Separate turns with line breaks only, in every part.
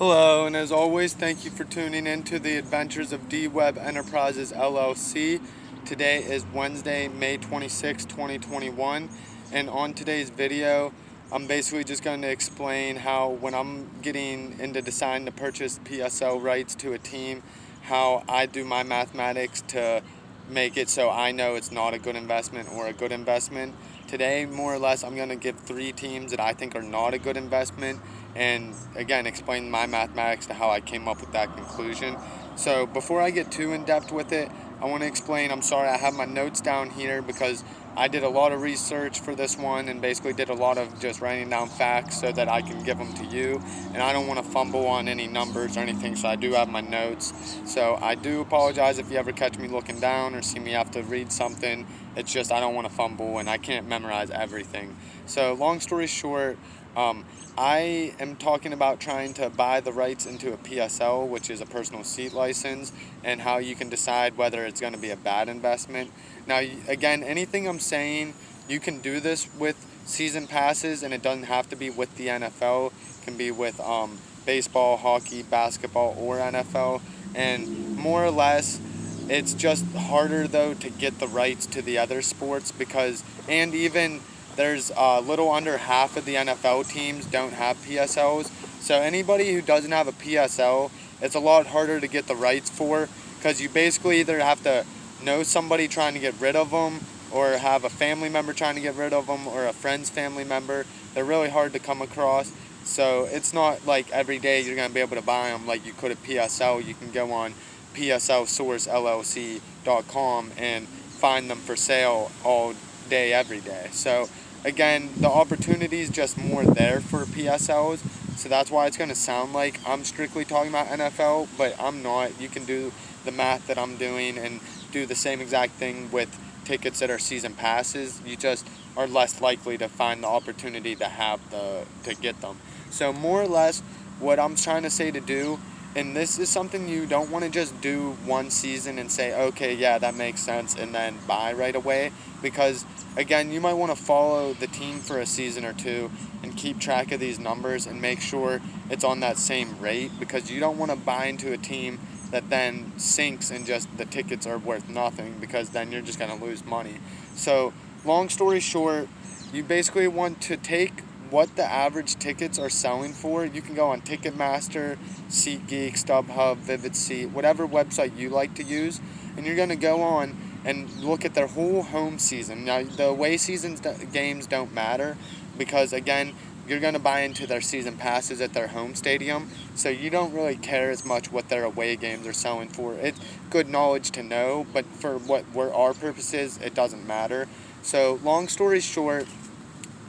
Hello, and as always, thank you for tuning in to the adventures of D-Webb Enterprises LLC. Today is Wednesday, May 26, 2021, and on today's video, I'm basically just going to explain how when I'm getting into deciding to purchase PSL rights to a team, how I do my mathematics to make it so I know it's not a good investment or a good investment. Today, more or less, I'm going to give 3 teams that I think are not a good investment and, again, explain my mathematics to how I came up with that conclusion. So before I get too in-depth with it, I want to explain, I'm sorry, I have my notes down here because I did a lot of research for this one and basically did a lot of just writing down facts so that I can give them to you. And I don't want to fumble on any numbers or anything, so I do have my notes. So I do apologize if you ever catch me looking down or see me have to read something. It's just I don't want to fumble and I can't memorize everything. So long story short, I am talking about trying to buy the rights into a PSL, which is a personal seat license, and how you can decide whether it's going to be a bad investment. Now, again, anything I'm saying, you can do this with season passes, and it doesn't have to be with the NFL. It can be with baseball, hockey, basketball, or NFL. And more or less, it's just harder, though, to get the rights to the other sports because, and even there's a little under half of the NFL teams don't have PSLs. So anybody who doesn't have a PSL, it's a lot harder to get the rights for because you basically either have to know somebody trying to get rid of them or have a family member trying to get rid of them or a friend's family member. They're really hard to come across. So it's not like every day you're going to be able to buy them like you could at PSL. You can go on PSLSourceLLC.com and find them for sale all day, every day. So again, the opportunity is just more there for PSLs, so that's why it's going to sound like I'm strictly talking about NFL, but I'm not. You can do the math that I'm doing and do the same exact thing with tickets that are season passes. You just are less likely to find the opportunity to get them. So more or less, what I'm trying to say to do, and this is something you don't want to just do one season and say, okay, yeah, that makes sense, and then buy right away. Because, again, you might want to follow the team for a season or two and keep track of these numbers and make sure it's on that same rate. Because you don't want to buy into a team that then sinks and just the tickets are worth nothing because then you're just going to lose money. So, long story short, you basically want to take what the average tickets are selling for. You can go on Ticketmaster, SeatGeek, StubHub, Vivid Seat, whatever website you like to use, and you're going to go on and look at their whole home season. Now, the away games don't matter because, again, you're going to buy into their season passes at their home stadium, so you don't really care as much what their away games are selling for. It's good knowledge to know, but for what our purposes, it doesn't matter. So, long story short,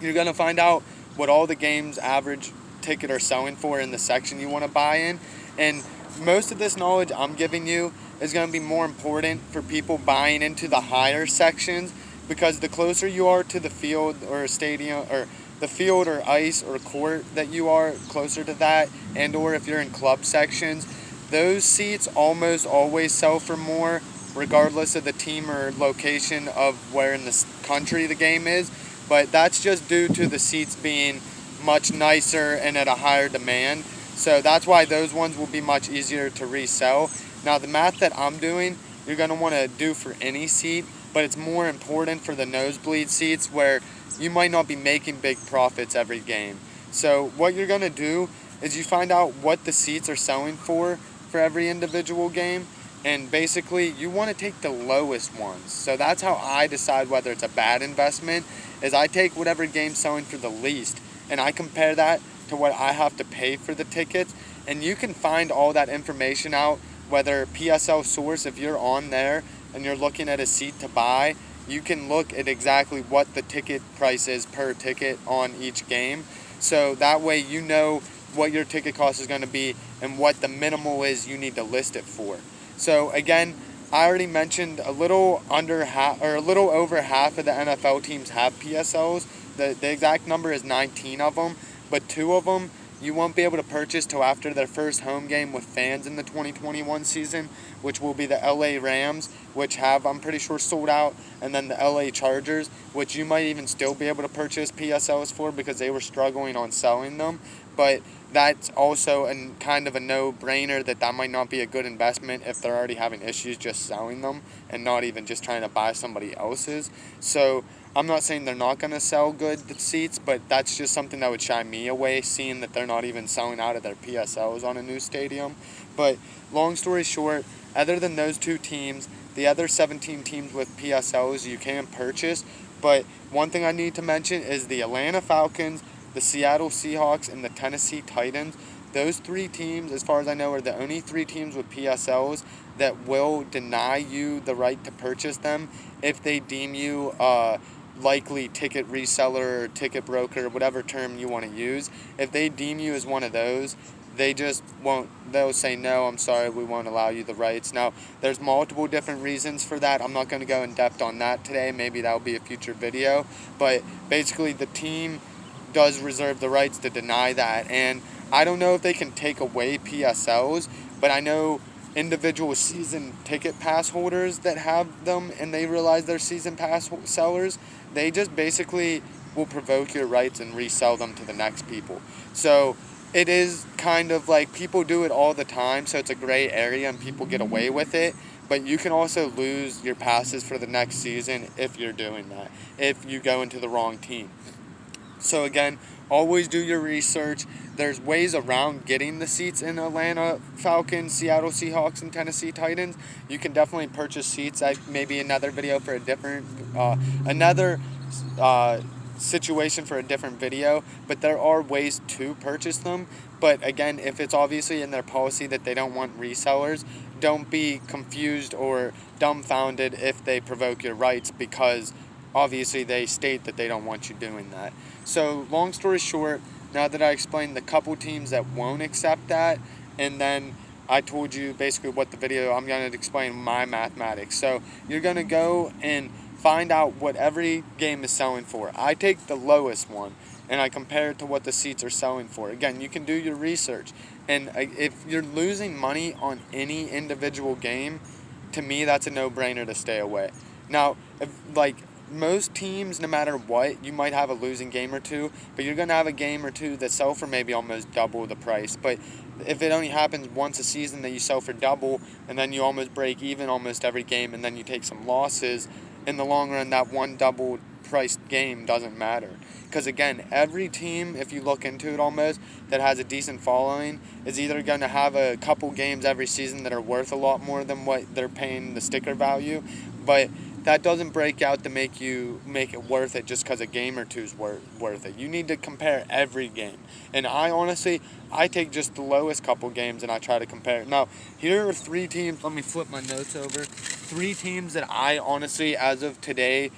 you're going to find out what all the games average ticket are selling for in the section you want to buy in. And most of this knowledge I'm giving you is going to be more important for people buying into the higher sections because the closer you are to the field or a stadium or the field or ice or court that you are closer to that, and or if you're in club sections, those seats almost always sell for more regardless of the team or location of where in the country the game is. But that's just due to the seats being much nicer and at a higher demand. So that's why those ones will be much easier to resell. Now, the math that I'm doing, you're going to want to do for any seat, but it's more important for the nosebleed seats where you might not be making big profits every game. So what you're going to do is you find out what the seats are selling for every individual game, and basically you want to take the lowest ones. So that's how I decide whether it's a bad investment, is I take whatever game's selling for the least and I compare that to what I have to pay for the tickets, and you can find all that information out, whether PSL Source, if you're on there and you're looking at a seat to buy, you can look at exactly what the ticket price is per ticket on each game. So that way you know what your ticket cost is going to be and what the minimal is you need to list it for. So again, I already mentioned a little over half of the NFL teams have PSLs. The exact number is 19 of them, but 2 of them you won't be able to purchase till after their first home game with fans in the 2021 season, which will be the LA Rams, which have, I'm pretty sure, sold out, and then the LA Chargers, which you might even still be able to purchase PSLs for because they were struggling on selling them. but that's also kind of a no-brainer that might not be a good investment if they're already having issues just selling them and not even just trying to buy somebody else's. So I'm not saying they're not going to sell good seats, but that's just something that would shy me away, seeing that they're not even selling out of their PSLs on a new stadium. But long story short, other than those two teams, the other 17 teams with PSLs you can purchase. But one thing I need to mention is the Atlanta Falcons, the Seattle Seahawks, and the Tennessee Titans. Those three teams, as far as I know, are the only three teams with PSLs that will deny you the right to purchase them if they deem you likely ticket reseller or ticket broker, whatever term you want to use. If they deem you as one of those, they just won't, they'll say, no, I'm sorry, we won't allow you the rights. Now, there's multiple different reasons for that. I'm not going to go in depth on that today. Maybe that'll be a future video. But basically, the team does reserve the rights to deny that. And I don't know if they can take away PSLs, but I know individual season ticket pass holders that have them and they realize they're season pass sellers, they just basically will provoke your rights and resell them to the next people. So it is kind of like people do it all the time, so it's a gray area and people get away with it. But you can also lose your passes for the next season if you're doing that, if you go into the wrong team. So again, always do your research. There's ways around getting the seats in Atlanta Falcons, Seattle Seahawks, and Tennessee Titans. You can definitely purchase seats. Maybe another video for a different, situation for a different video, but there are ways to purchase them. But again, if it's obviously in their policy that they don't want resellers, don't be confused or dumbfounded if they provoke your rights, because obviously they state that they don't want you doing that. So long story short, now that I explained the couple teams that won't accept that, and then I told you basically what the video, I'm going to explain my mathematics. So you're going to go and find out what every game is selling for. I take the lowest one and I compare it to what the seats are selling for. Again, you can do your research. And if you're losing money on any individual game, to me that's a no-brainer to stay away. Now, most teams, no matter what, you might have a losing game or two, but you're going to have a game or two that sell for maybe almost double the price. But if it only happens once a season that you sell for double, and then you almost break even almost every game, and then you take some losses, in the long run, that one double priced game doesn't matter. Because again, every team, if you look into it almost, that has a decent following is either going to have a couple games every season that are worth a lot more than what they're paying the sticker value, but that doesn't break out to make it worth it just because a game or two is worth it. You need to compare every game. And I take just the lowest couple games and I try to compare it. Now, here are three teams. Let me flip my notes over. Three teams that I honestly, as of today,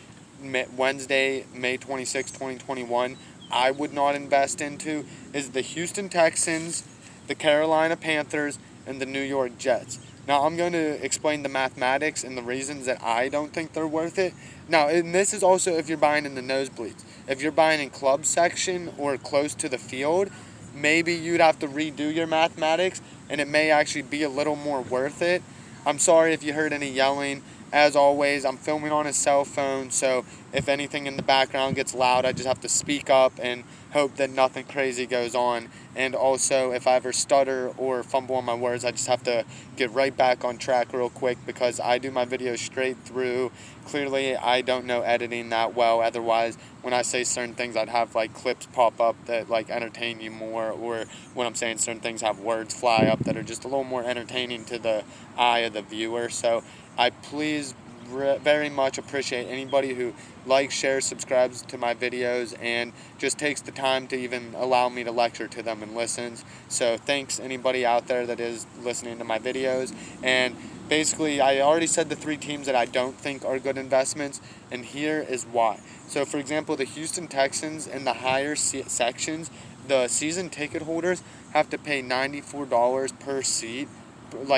Wednesday, May 26, 2021, I would not invest into is the Houston Texans, the Carolina Panthers, and the New York Jets. Now, I'm going to explain the mathematics and the reasons that I don't think they're worth it. Now, and this is also if you're buying in the nosebleeds. If you're buying in club section or close to the field, maybe you'd have to redo your mathematics, and it may actually be a little more worth it. I'm sorry if you heard any yelling. As always, I'm filming on a cell phone, so if anything in the background gets loud, I just have to speak up and hope that nothing crazy goes on. And also, if I ever stutter or fumble on my words, I just have to get right back on track real quick, because I do my videos straight through. Clearly, I don't know editing that well. Otherwise, when I say certain things, I'd have clips pop up that entertain you more, or when I'm saying certain things, have words fly up that are just a little more entertaining to the eye of the viewer. So I please very much appreciate anybody who likes, shares, subscribes to my videos, and just takes the time to even allow me to lecture to them and listens. So thanks anybody out there that is listening to my videos. And basically, I already said the three teams that I don't think are good investments, and here is why. So for example, the Houston Texans in the higher sections, the season ticket holders have to pay $94 per seat,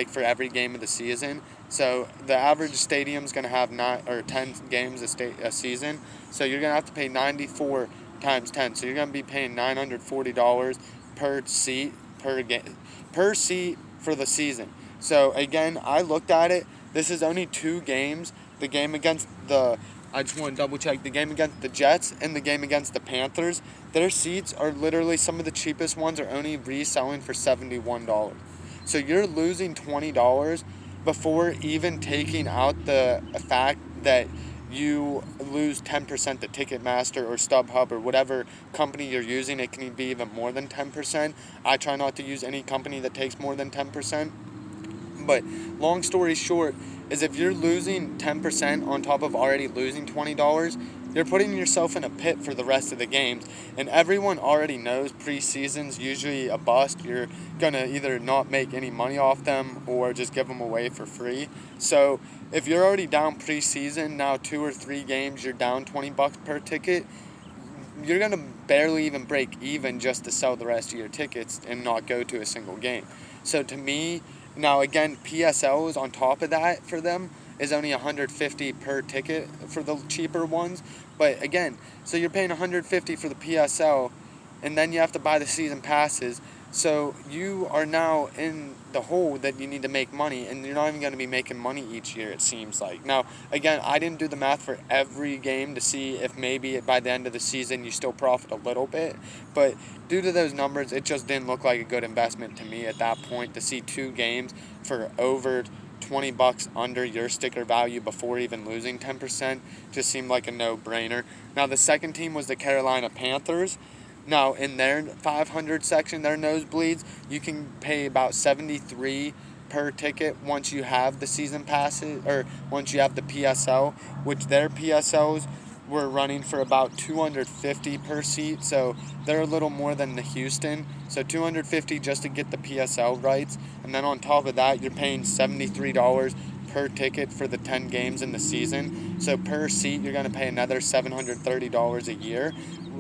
for every game of the season. So the average stadium's going to have 9 or 10 games a season. So you're going to have to pay 94 times 10. So you're going to be paying $940 per seat per seat for the season. So again, I looked at it. This is only 2 games. The game against the I just want to double check the game against the Jets and the game against the Panthers. Their seats are literally some of the cheapest ones are only reselling for $71. So you're losing $20 before even taking out the fact that you lose 10% to Ticketmaster or StubHub or whatever company you're using. It can be even more than 10%. I try not to use any company that takes more than 10%. But long story short is if you're losing 10% on top of already losing $20, you're putting yourself in a pit for the rest of the games. And everyone already knows preseason's usually a bust. You're going to either not make any money off them or just give them away for free. So if you're already down preseason, now 2 or 3 games, you're down $20 per ticket, you're going to barely even break even just to sell the rest of your tickets and not go to a single game. So to me, now again, PSLs on top of that for them is only $150 per ticket for the cheaper ones. But again, so you're paying $150 for the PSL, and then you have to buy the season passes. So you are now in the hole that you need to make money, and you're not even going to be making money each year, it seems like. Now, again, I didn't do the math for every game to see if maybe by the end of the season you still profit a little bit, but due to those numbers, it just didn't look like a good investment to me at that point to see 2 games for over $20 under your sticker value before even losing 10% just seemed like a no-brainer. Now, the second team was the Carolina Panthers. Now, in their 500 section, their nosebleeds, you can pay about $73 per ticket once you have the season passes, or once you have the PSL, which their PSLs were running for about $250 per seat, so they're a little more than the Houston. So $250 just to get the PSL rights, and then on top of that, you're paying $73 per ticket for the 10 games in the season. So per seat, you're going to pay another $730 a year.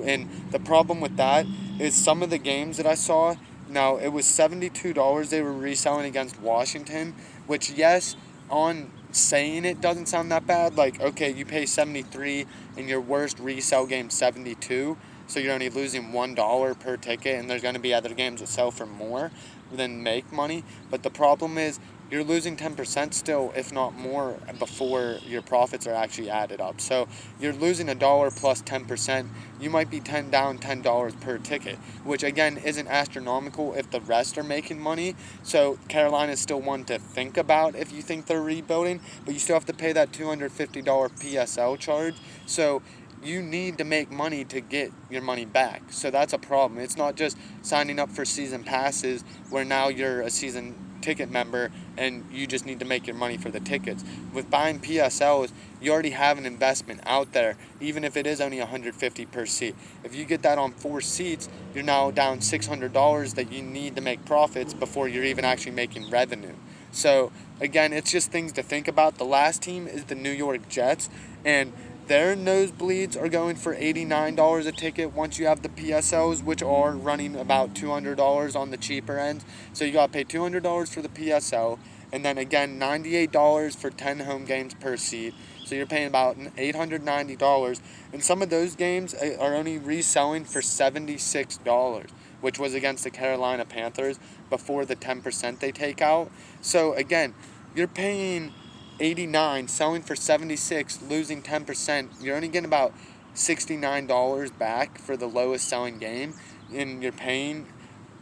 And the problem with that is some of the games that I saw, now it was $72 they were reselling against Washington, which yes, on saying it doesn't sound that bad. Like, okay, you pay $73 and your worst resale game $72, so you're only losing $1 per ticket, and there's going to be other games that sell for more than make money. But the problem is you're losing 10% still, if not more, before your profits are actually added up. So you're losing $1 plus 10%. You might be down $10 per ticket, which again isn't astronomical if the rest are making money. So Carolina is still one to think about if you think they're rebuilding, but you still have to pay that $250 PSL charge. So you need to make money to get your money back. So that's a problem. It's not just signing up for season passes where now you're a season ticket member and you just need to make your money for the tickets. With buying PSLs, you already have an investment out there, even if it is only $150 per seat. If you get that on 4 seats, you're now down $600 that you need to make profits before you're even actually making revenue. So again, it's just things to think about. The last team is the New York Jets, and their nosebleeds are going for $89 a ticket once you have the PSLs, which are running about $200 on the cheaper end. So you got to pay $200 for the PSL, and then again $98 for 10 home games per seat. So you're paying about $890, and some of those games are only reselling for $76, which was against the Carolina Panthers before the 10% they take out. So again, you're paying 89, selling for 76, losing 10%. You're only getting about $69 back for the lowest selling game, and you're paying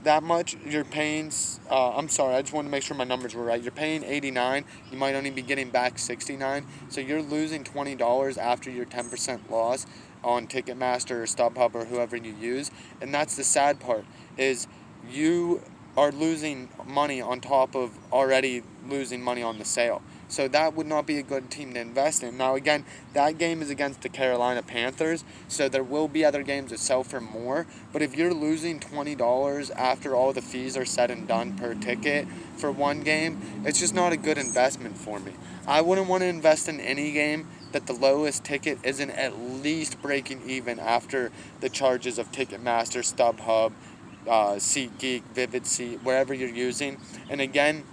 that much. You're paying, I'm sorry, I just wanted to make sure my numbers were right. You're paying 89, you might only be getting back 69, so you're losing $20 after your 10% loss on Ticketmaster or StubHub or whoever you use. And that's the sad part, is you are losing money on top of already losing money on the sale. So that would not be a good team to invest in. Now again, that game is against the Carolina Panthers, so there will be other games that sell for more. But if you're losing $20 after all the fees are said and done per ticket for one game, it's just not a good investment for me. I wouldn't want to invest in any game that the lowest ticket isn't at least breaking even after the charges of Ticketmaster, StubHub, SeatGeek, Vivid Seat, wherever you're using. And again,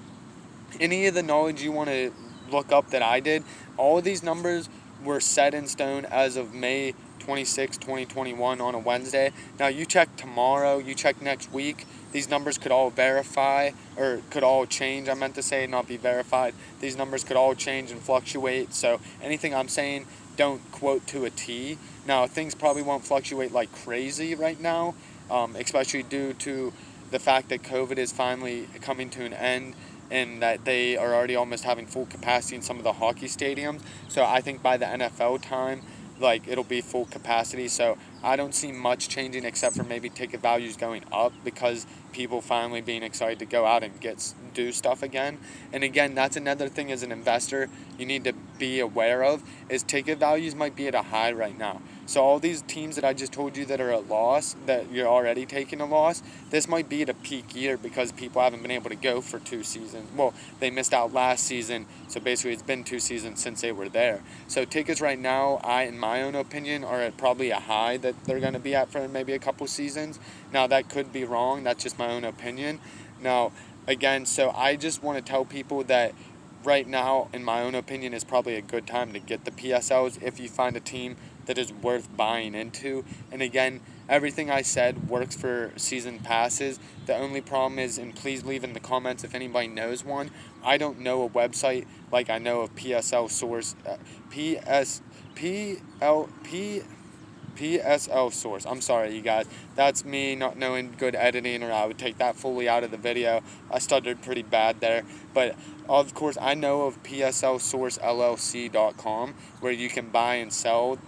any of the knowledge you want to look up that I did, all of these numbers were set in stone as of May 26, 2021 on a Wednesday. Now you check tomorrow, you check next week, these numbers could all verify, or could all change, I meant to say, not be verified. These numbers could all change and fluctuate, so anything I'm saying don't quote to a T. Now, things probably won't fluctuate like crazy right now, especially due to the fact that COVID is finally coming to an end and that they are already almost having full capacity in some of the hockey stadiums. So I think by the NFL time, like, it'll be full capacity. So I don't see much changing except for maybe ticket values going up because people finally being excited to go out and do stuff again. And again, that's another thing as an investor you need to be aware of is ticket values might be at a high right now. So all these teams that I just told you that are at loss, that you're already taking a loss, this might be at a peak year because people haven't been able to go for 2 seasons. Well, they missed out last season, so basically it's been 2 seasons since they were there. So tickets right now, in my own opinion, are at probably a high that they're going to be at for maybe a couple seasons. Now, that could be wrong. That's just my own opinion. Now, again, so I just want to tell people that right now, in my own opinion, is probably a good time to get the PSLs if you find a team that is worth buying into. And again, everything I said works for season passes. The only problem is, and please leave in the comments if anybody knows one, I don't know a website like I know of PSL Source, PSL Source. I'm sorry, you guys. That's me not knowing good editing, or I would take that fully out of the video. I stuttered pretty bad there. But of course, I know of PSLSourceLLC.com where you can buy and sell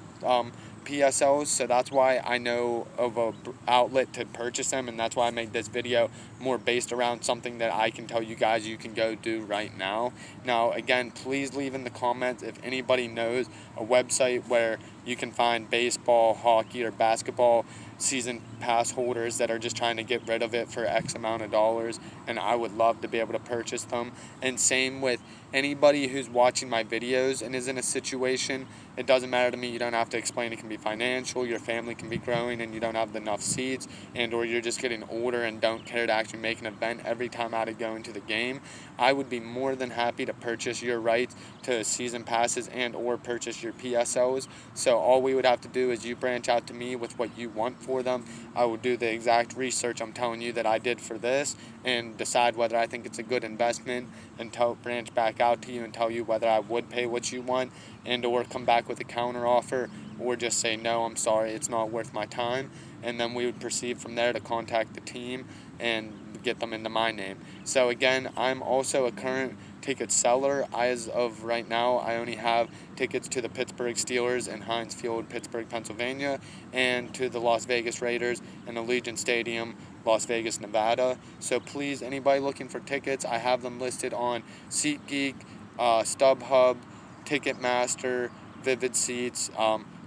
PSLs, so that's why I know of a outlet to purchase them, and that's why I made this video more based around something that I can tell you guys you can go do right now. Now, again, please leave in the comments if anybody knows a website where you can find baseball, hockey, or basketball season pass holders that are just trying to get rid of it for X amount of dollars, and I would love to be able to purchase them. And same with anybody who's watching my videos and is in a situation, it doesn't matter to me, you don't have to explain, it can be financial, your family can be growing and you don't have enough seats, and or you're just getting older and don't care to actually make an event every time out of going to the game. I would be more than happy to purchase your rights to season passes and or purchase your PSLs. So all we would have to do is you branch out to me with what you want for them. I will do the exact research I'm telling you that I did for this and decide whether I think it's a good investment, and branch back out to you and tell you whether I would pay what you want and or come back with a counter offer, or just say no, I'm sorry, it's not worth my time. And then we would proceed from there to contact the team and get them into my name. So again, I'm also a current ticket seller. As of right now, I only have tickets to the Pittsburgh Steelers in Heinz Field, Pittsburgh, Pennsylvania, and to the Las Vegas Raiders in Allegiant Stadium, Las Vegas, Nevada. So please, anybody looking for tickets, I have them listed on SeatGeek, StubHub, Ticketmaster, Vivid Seats.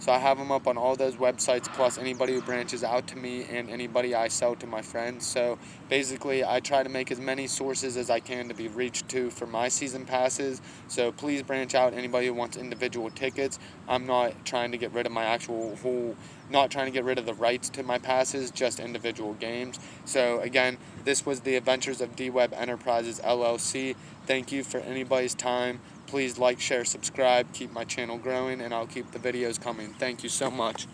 So I have them up on all those websites, plus anybody who branches out to me and anybody I sell to my friends. So basically, I try to make as many sources as I can to be reached to for my season passes. So please branch out, anybody who wants individual tickets. I'm not trying to get rid of my not trying to get rid of the rights to my passes, just individual games. So again, this was the Adventures of D-Webb Enterprises, LLC. Thank you for anybody's time. Please like, share, subscribe, keep my channel growing, and I'll keep the videos coming. Thank you so much.